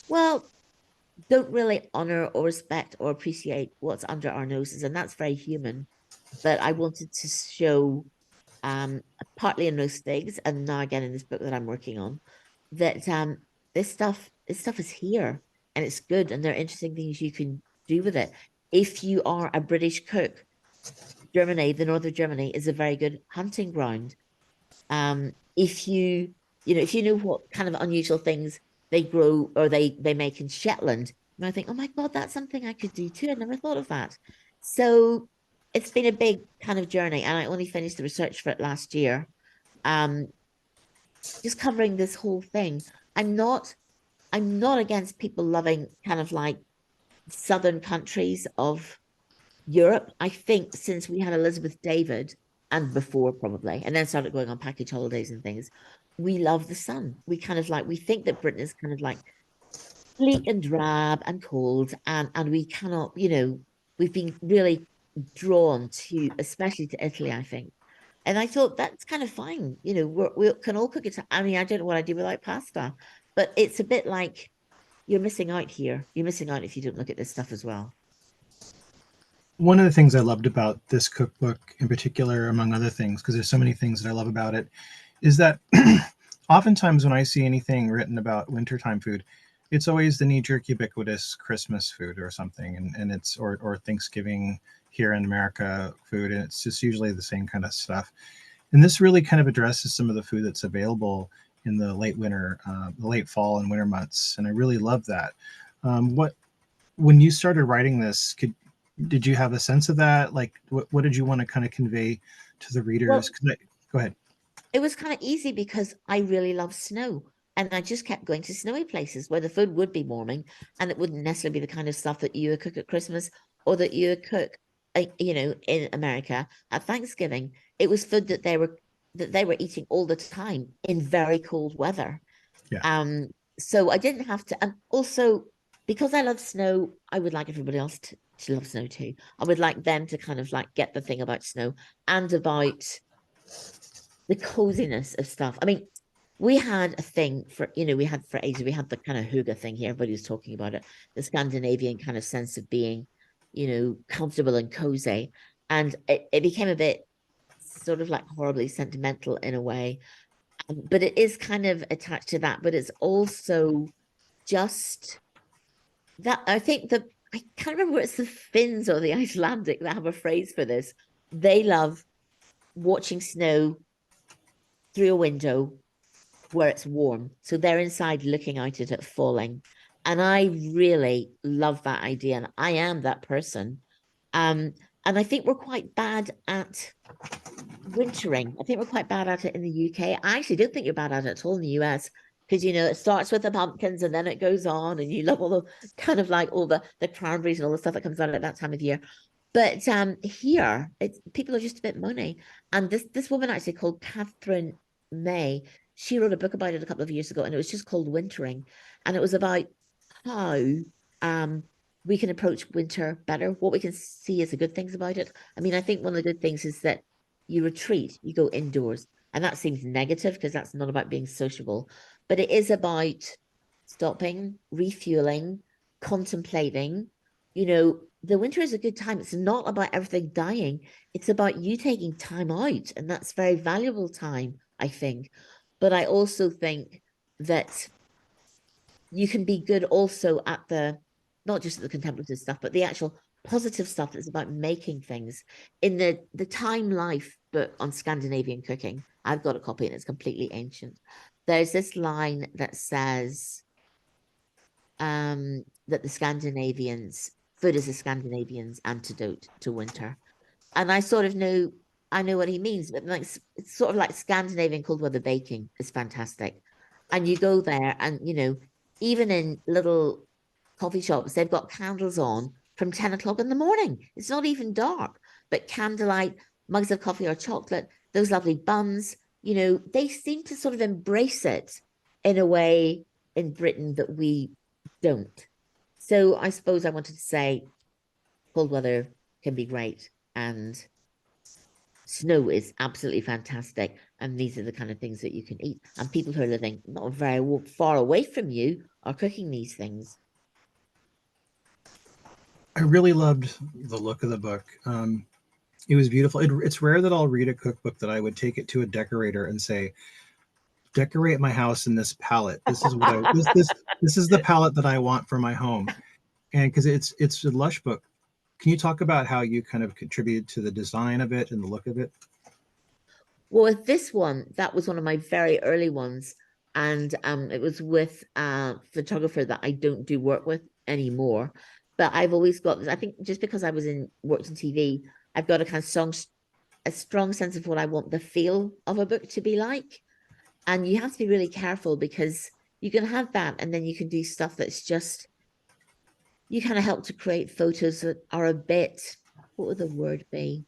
well, don't really honor or respect or appreciate what's under our noses, and that's very human. But I wanted to show, partly in most things, and now again in this book that I'm working on, that this stuff is here and it's good, and there are interesting things you can do with it. If you are a British cook, Germany, the north of Germany, is a very good hunting ground. If you know what kind of unusual things they grow or they make in Shetland, and I think, oh my God, that's something I could do too. I never thought of that. So it's been a big kind of journey, and I only finished the research for it last year. Um, just covering this whole thing. I'm not against people loving kind of like southern countries of Europe. I think since we had Elizabeth David and before probably, and then started going on package holidays and things, we love the sun. We think that Britain is kind of like bleak and drab and cold, and we cannot, we've been really drawn to, especially to Italy, I think. And I thought that's kind of fine. We can all cook it. I mean, I don't know what I do without pasta, but it's a bit like you're missing out here. You're missing out if you don't look at this stuff as well. One of the things I loved about this cookbook in particular, among other things, because there's so many things that I love about it, is that oftentimes when I see anything written about wintertime food, it's always the knee-jerk ubiquitous Christmas food or something, and it's or Thanksgiving here in America food, and it's just usually the same kind of stuff. And this really kind of addresses some of the food that's available in the late winter, the late fall and winter months, and I really love that. When you started writing this, did you have a sense of that? Like, what did you want to kind of convey to the readers? Well, Go ahead. it was kind of easy because I really love snow. And I just kept going to snowy places where the food would be warming and it wouldn't necessarily be the kind of stuff that you would cook at Christmas or that you would cook, in America at Thanksgiving. It was food that they were eating all the time in very cold weather. Yeah. So I didn't have to, and also because I love snow, I would like everybody else to love snow too. I would like them to kind of like get the thing about snow and about the coziness of stuff. I mean, we had a thing we had for ages, we had the kind of hygge thing here. Everybody was talking about it, the Scandinavian kind of sense of being, comfortable and cozy. And it became a bit sort of like horribly sentimental in a way. But it is kind of attached to that, but it's also just that I think that I can't remember it's the Finns or the Icelandic that have a phrase for this. They love watching snow through a window where it's warm. So they're inside looking out at it falling. And I really love that idea. And I am that person. And I think we're quite bad at wintering. I think we're quite bad at it in the UK. I actually don't think you're bad at it at all in the US because it starts with the pumpkins and then it goes on, and you love all the kind of like all the cranberries and all the stuff that comes out at that time of year. But here, people are just a bit moany. And this woman actually called Catherine May, she wrote a book about it a couple of years ago, and it was just called Wintering, and it was about how we can approach winter better, what we can see as the good things about it. I mean, I think one of the good things is that you retreat, you go indoors, and that seems negative because that's not about being sociable, but it is about stopping, refueling, contemplating. The winter is a good time. It's not about everything dying. It's about you taking time out, and that's very valuable time, I think. But I also think that you can be good also at not just at the contemplative stuff, but the actual positive stuff that's about making things. In the Time Life book on Scandinavian cooking, I've got a copy and it's completely ancient. There's this line that says that the Scandinavians, food is the Scandinavians' antidote to winter. And I sort of know, I know what he means, but like it's sort of like Scandinavian cold weather baking is fantastic. And you go there and, even in little coffee shops, they've got candles on from 10 o'clock in the morning. It's not even dark, but candlelight, mugs of coffee or chocolate, those lovely buns, they seem to sort of embrace it in a way in Britain that we don't. So I suppose I wanted to say cold weather can be great and snow is absolutely fantastic. And these are the kind of things that you can eat. And people who are living not very far away from you are cooking these things. I really loved the look of the book. It was beautiful. It's rare that I'll read a cookbook that I would take it to a decorator and say, "Decorate my house in this palette. This is what this is the palette that I want for my home." And because it's a lush book, can you talk about how you kind of contributed to the design of it and the look of it? Well, with this one, that was one of my very early ones. And it was with a photographer that I don't do work with anymore. But I've always got this. I think just because I worked in TV, I've got a strong sense of what I want the feel of a book to be like. And you have to be really careful because you can have that and then you can do stuff that's just, you kind of help to create photos that are a bit, what would the word be?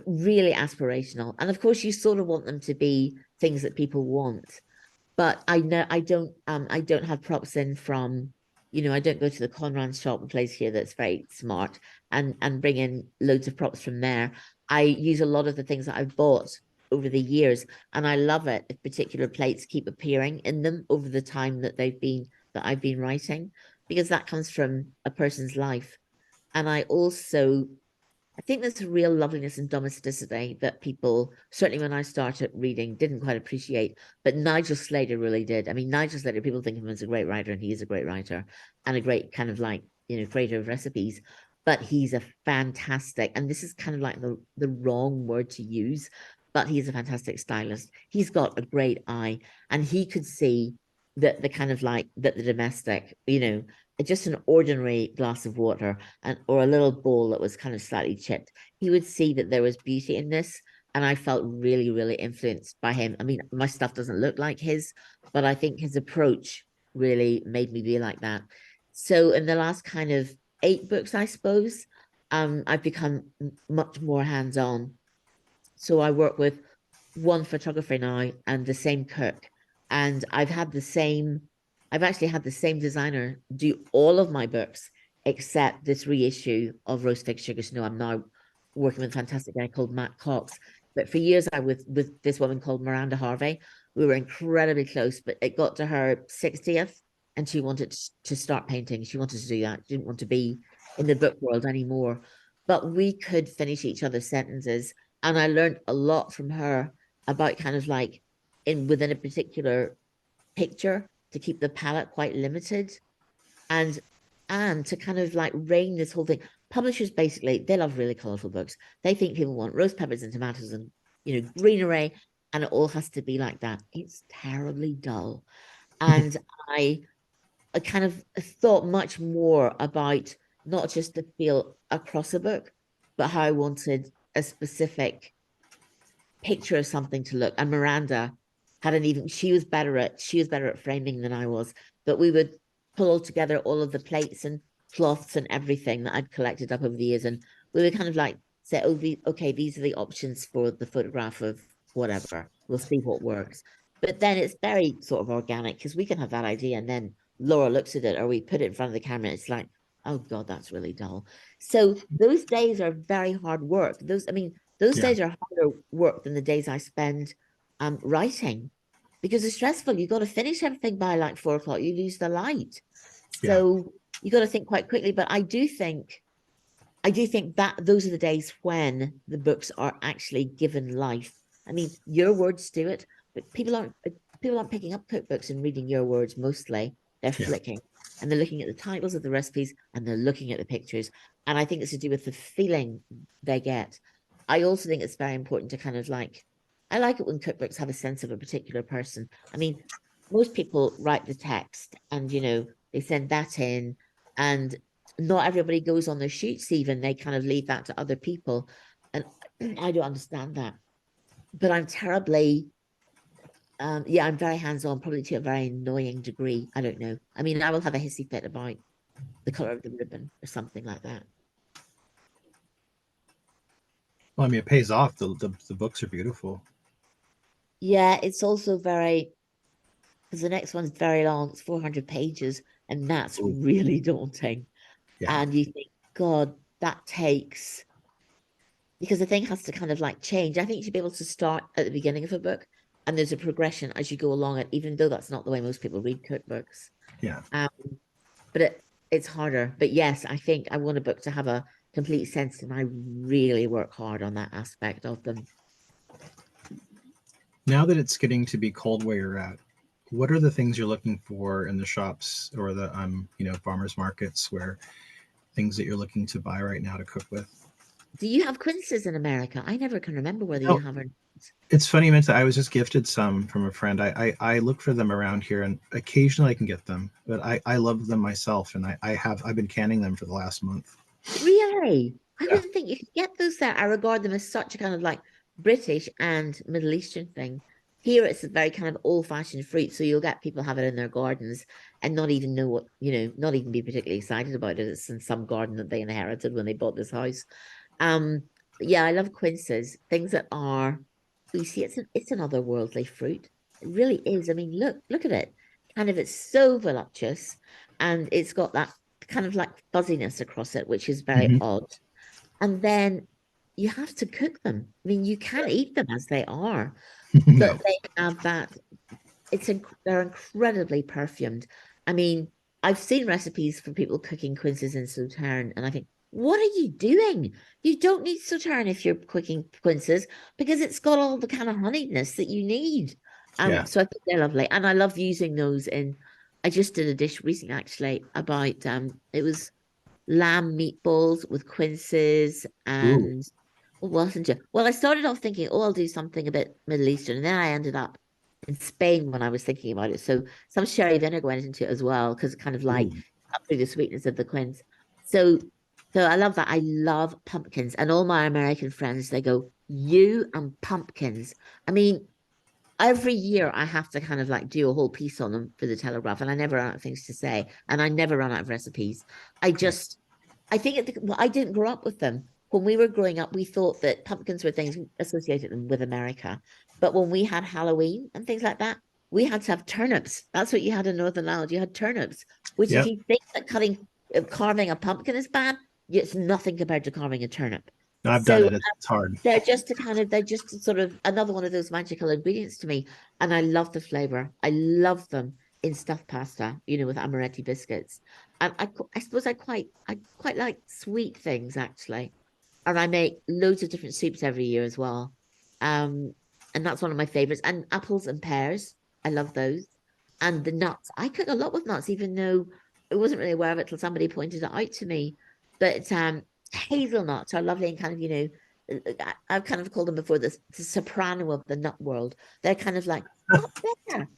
Really aspirational. And of course, you sort of want them to be things that people want. But I know I don't have props in from, I don't go to the Conran shop, a place here that's very smart, and bring in loads of props from there. I use a lot of the things that I've bought over the years, and I love it if particular plates keep appearing in them over the time that I've been writing, because that comes from a person's life. And I think there's a real loveliness and domesticity that people, certainly when I started reading, didn't quite appreciate. But Nigel Slater really did. I mean, Nigel Slater, people think of him as a great writer, and he is a great writer and a great kind of like, creator of recipes. But he's a fantastic, and this is kind of like the wrong word to use, but he's a fantastic stylist. He's got a great eye, and he could see that the kind of like that the domestic, just an ordinary glass of water or a little bowl that was kind of slightly chipped, he would see that there was beauty in this. And I felt really, really influenced by him. I mean, my stuff doesn't look like his, but I think his approach really made me be like that. So in the last kind of 8 books, I suppose, I've become much more hands-on. So I work with one photographer now and the same cook. And I've actually had the same designer do all of my books except this reissue of Roast Fig Sugar Snow. I'm now working with a fantastic guy called Matt Cox. But for years I was with this woman called Miranda Harvey. We were incredibly close, but it got to her 60th and she wanted to start painting. She wanted to do that. She didn't want to be in the book world anymore. But we could finish each other's sentences. And I learned a lot from her about kind of like within a particular picture to keep the palette quite limited and to kind of like rein this whole thing. Publishers basically, they love really colorful books. They think people want roast peppers and tomatoes and greenery, and it all has to be like that. It's terribly dull. And I kind of thought much more about not just the feel across a book, but how I wanted a specific picture of something to look. And Miranda she was better at framing than I was, but we would pull all together all of the plates and cloths and everything that I'd collected up over the years, and we would kind of like say, okay, these are the options for the photograph of whatever. We'll see what works. But then it's very sort of organic because we can have that idea and then Laura looks at it or we put it in front of the camera. It's like, oh God, that's really dull. So those days are very hard work. Those days are harder work than the days I spend writing because it's stressful. You got to finish everything by like 4 o'clock. You lose the light. So you got to think quite quickly. But I do think that those are the days when the books are actually given life. I mean, your words do it, but people aren't picking up cookbooks and reading your words mostly. They're flicking and they're looking at the titles of the recipes and they're looking at the pictures. And I think it's to do with the feeling they get. I also think it's very important to kind of like, I like it when cookbooks have a sense of a particular person. I mean, most people write the text and, they send that in and not everybody goes on their shoots even. They kind of leave that to other people. And I don't understand that. But I'm terribly, I'm very hands-on, probably to a very annoying degree. I don't know. I mean, I will have a hissy fit about the color of the ribbon or something like that. Well, I mean, it pays off. The books are beautiful. Yeah, it's also very, because the next one's very long. It's 400 pages And that's really daunting. Yeah. And you think, God, that takes, because the thing has to kind of like change. I think you should be able to start at the beginning of a book and there's a progression as you go along it, even though that's not the way most people read cookbooks. Yeah. But it's harder. But yes, I think I want a book to have a complete sense, and I really work hard on that aspect of them. Now that it's getting to be cold where you're at, what are the things you're looking for in the shops or the farmers markets, where things that you're looking to buy right now to cook with? Do you have quinces in America? I never can remember whether No. you have or not. It's funny you mentioned that. I was just gifted some from a friend. I look for them around here, and occasionally I can get them, but I love them myself, and I've been canning them for the last month. Really? I Yeah. didn't think you could get those there. I regard them as such a kind of like British and Middle Eastern thing. Here it's a very kind of old-fashioned fruit, so you'll get people have it in their gardens and not even know what, not even be particularly excited about it. It's in some garden that they inherited when they bought this house. Yeah, I love quinces, things that are, you see, it's an otherworldly fruit. It really is. I mean, look at it. Kind of, it's so voluptuous, and it's got that kind of like fuzziness across it, which is very odd. And then you have to cook them. I mean, you can't eat them as they are, No. but they have that. They're incredibly perfumed. I mean, I've seen recipes for people cooking quinces in sauterne, and I think, what are you doing? You don't need sauterne if you're cooking quinces because it's got all the kind of honeyness that you need. Yeah. So I think they're lovely, and I love using those in. I just did a dish recently, actually, about it was lamb meatballs with quinces and what wasn't it? Well, I started off thinking, oh, I'll do something a bit Middle Eastern, and then I ended up in Spain when I was thinking about it. So some sherry vinegar went into it as well, because it kind of like up through the sweetness of the quince. So I love that. I love pumpkins, and all my American friends, they go, you and pumpkins. I mean, every year I have to kind of like do a whole piece on them for the Telegraph, and I never run out of things to say, and I never run out of recipes. I think I didn't grow up with them. When we were growing up, we thought that pumpkins were things, we associated them with America. But when we had Halloween and things like that, we had to have turnips. That's what you had in Northern Ireland. You had turnips, which if you think that carving a pumpkin is bad, it's nothing compared to carving a turnip. No, I've done it. It's hard. They're just sort of another one of those magical ingredients to me. And I love the flavor. I love them in stuffed pasta, with amaretti biscuits. And I suppose I quite like sweet things, actually. And I make loads of different soups every year as well. And that's one of my favorites. And apples and pears, I love those. And the nuts, I cook a lot with nuts, even though I wasn't really aware of it till somebody pointed it out to me. But hazelnuts are lovely and kind of, I've kind of called them before the soprano of the nut world. They're kind of like up there,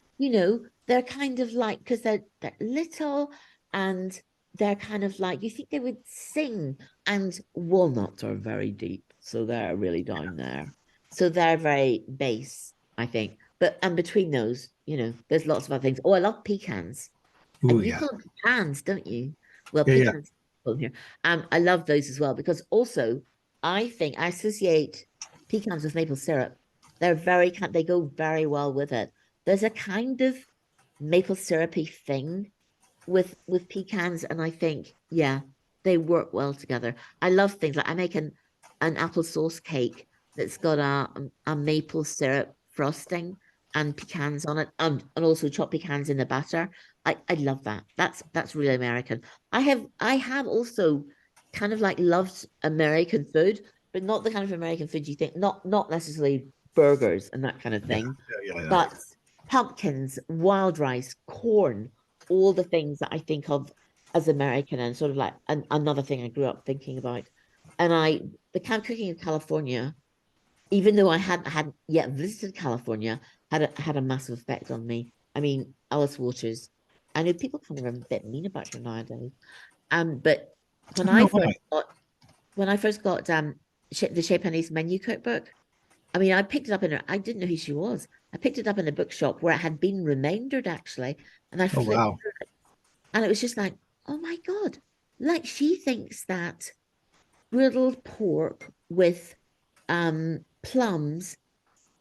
they're kind of like, because they're little and they're kind of like, you think they would sing. And walnuts are very deep, so they're really down there. So they're very base, I think. But and between those, there's lots of other things. Oh, I love pecans. Ooh, And you yeah. call them pecans, don't you? Well, Yeah, pecans here. I love those as well, because also I think I associate pecans with maple syrup. They go very well with it. There's a kind of maple syrupy thing with pecans, and I think, yeah, they work well together. I love things like I make an applesauce cake that's got a maple syrup frosting and pecans on it, and also chopped pecans in the batter. I love that. That's really American. I have also kind of like loved American food, but not the kind of American food you think, not necessarily burgers and that kind of thing, Yeah. but pumpkins, wild rice, corn, all the things that I think of as American, and sort of like another thing I grew up thinking about. And the camp cooking in California, even though I hadn't yet visited California, had a massive effect on me. I mean, Alice Waters, I know people kind of are a bit mean about her nowadays. But when I first got the Chez Panisse menu cookbook, I mean, I picked it up I didn't know who she was. I picked it up in a bookshop where it had been remaindered, actually, and I flipped wow. through it, and it was just like, oh my God, like she thinks that griddled pork with plums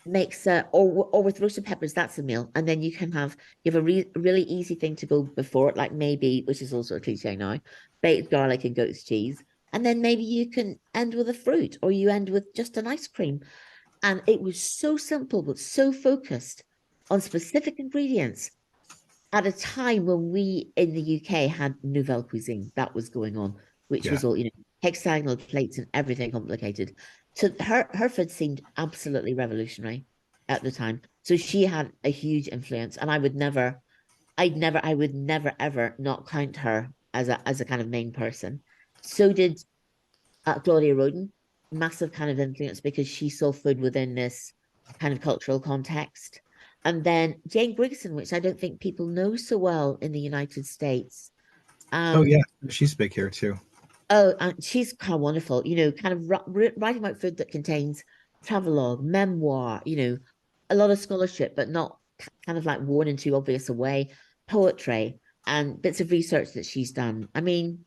makes or with roasted peppers, that's a meal. And then you have a really easy thing to go before it, like maybe, which is also a cliche now, baked garlic and goat's cheese. And then maybe you can end with a fruit, or you end with just an ice cream. And it was so simple, but so focused on specific ingredients at a time when we in the UK had nouvelle cuisine that was going on, which was all, hexagonal plates and everything complicated. So her food seemed absolutely revolutionary at the time. So she had a huge influence, and I would never ever not count her as a kind of main person. So did Claudia Roden, massive kind of influence because she saw food within this kind of cultural context. And then Jane Brigson, which I don't think people know so well in the United States. Oh yeah, she's big here too. Oh, and she's kind of wonderful, kind of writing about food that contains travelogue, memoir, a lot of scholarship, but not kind of like worn in too obvious a way, poetry and bits of research that she's done. I mean,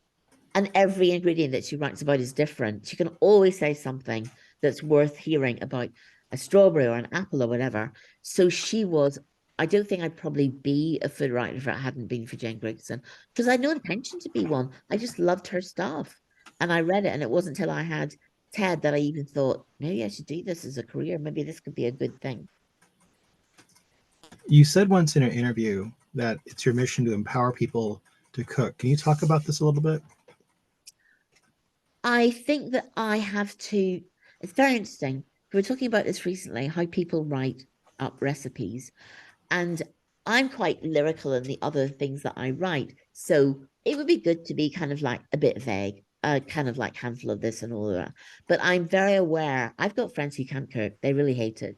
and every ingredient that she writes about is different. She can always say something that's worth hearing about a strawberry or an apple or whatever. So I don't think I'd probably be a food writer if it hadn't been for Jane Brigson, because I had no intention to be one. I just loved her stuff. And I read it, and it wasn't until I had TED that I even thought, maybe I should do this as a career. Maybe this could be a good thing. You said once in an interview that it's your mission to empower people to cook. Can you talk about this a little bit? I think that I have to, it's very interesting. We were talking about this recently, how people write up recipes. And I'm quite lyrical in the other things that I write. So it would be good to be kind of like a bit vague, kind of like handful of this and all of that. But I'm very aware. I've got friends who can't cook. They really hate it.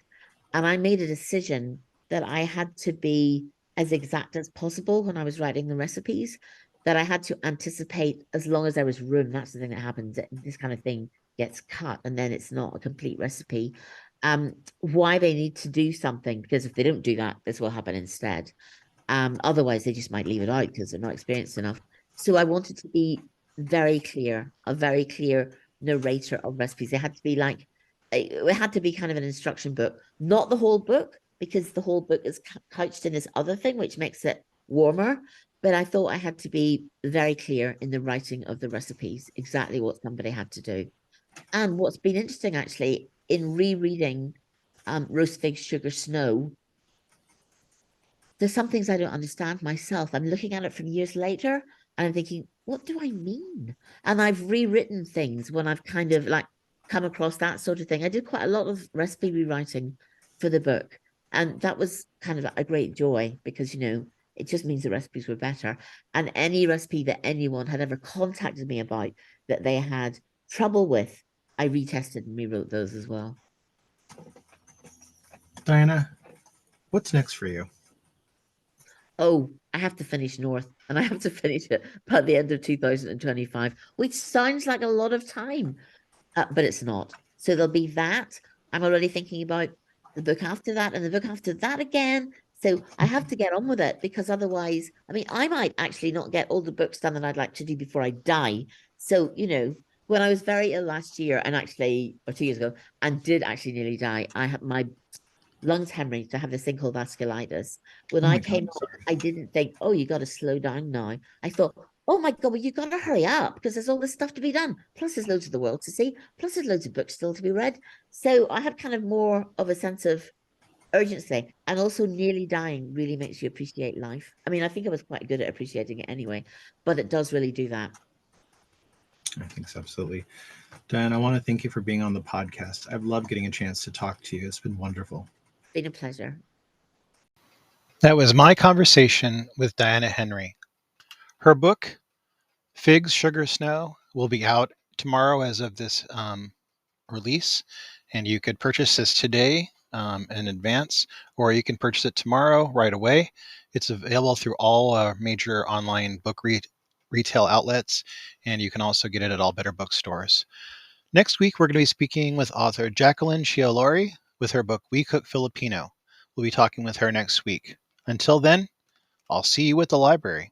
And I made a decision that I had to be as exact as possible when I was writing the recipes, that I had to anticipate as long as there was room. That's the thing that happens. This kind of thing gets cut and then it's not a complete recipe. Why they need to do something, because if they don't do that, this will happen instead. Otherwise they just might leave it out because they're not experienced enough. So I wanted to be very clear, a very clear narrator of recipes. It had to be like, it had to be kind of an instruction book, not the whole book, because the whole book is couched in this other thing, which makes it warmer. But I thought I had to be very clear in the writing of the recipes, exactly what somebody had to do. And what's been interesting actually in rereading Roast Fig Sugar Snow, there's some things I don't understand myself. I'm looking at it from years later and I'm thinking, what do I mean? And I've rewritten things when I've kind of like come across that sort of thing. I did quite a lot of recipe rewriting for the book. And that was kind of a great joy because, it just means the recipes were better. And any recipe that anyone had ever contacted me about that they had trouble with, I retested and rewrote those as well. Diana, what's next for you? Oh, I have to finish North, and I have to finish it by the end of 2025, which sounds like a lot of time, but it's not. So there'll be that. I'm already thinking about the book after that and the book after that again. So I have to get on with it because otherwise, I mean, I might actually not get all the books done that I'd like to do before I die. So, when I was very ill last year or 2 years ago, and did actually nearly die, I had my lungs hemorrhaged. I have this thing called vasculitis. When I came out, I didn't think, oh, you got to slow down now. I thought, oh my God, well, you got to hurry up because there's all this stuff to be done. Plus, there's loads of the world to see. Plus, there's loads of books still to be read. So I had kind of more of a sense of urgency, and also nearly dying really makes you appreciate life. I mean, I think I was quite good at appreciating it anyway, but it does really do that. I think so, absolutely. Dan, I want to thank you for being on the podcast. I've loved getting a chance to talk to you. It's been wonderful. It's been a pleasure. That was my conversation with Diana Henry. Her book, Figs, Sugar, Snow, will be out tomorrow as of this release, and you could purchase this today in advance, or you can purchase it tomorrow right away. It's available through all major online book retail outlets, and you can also get it at all better bookstores. Next week, we're going to be speaking with author Jacqueline Chiolori with her book We Cook Filipino. We'll be talking with her next week. Until then, I'll see you at the library.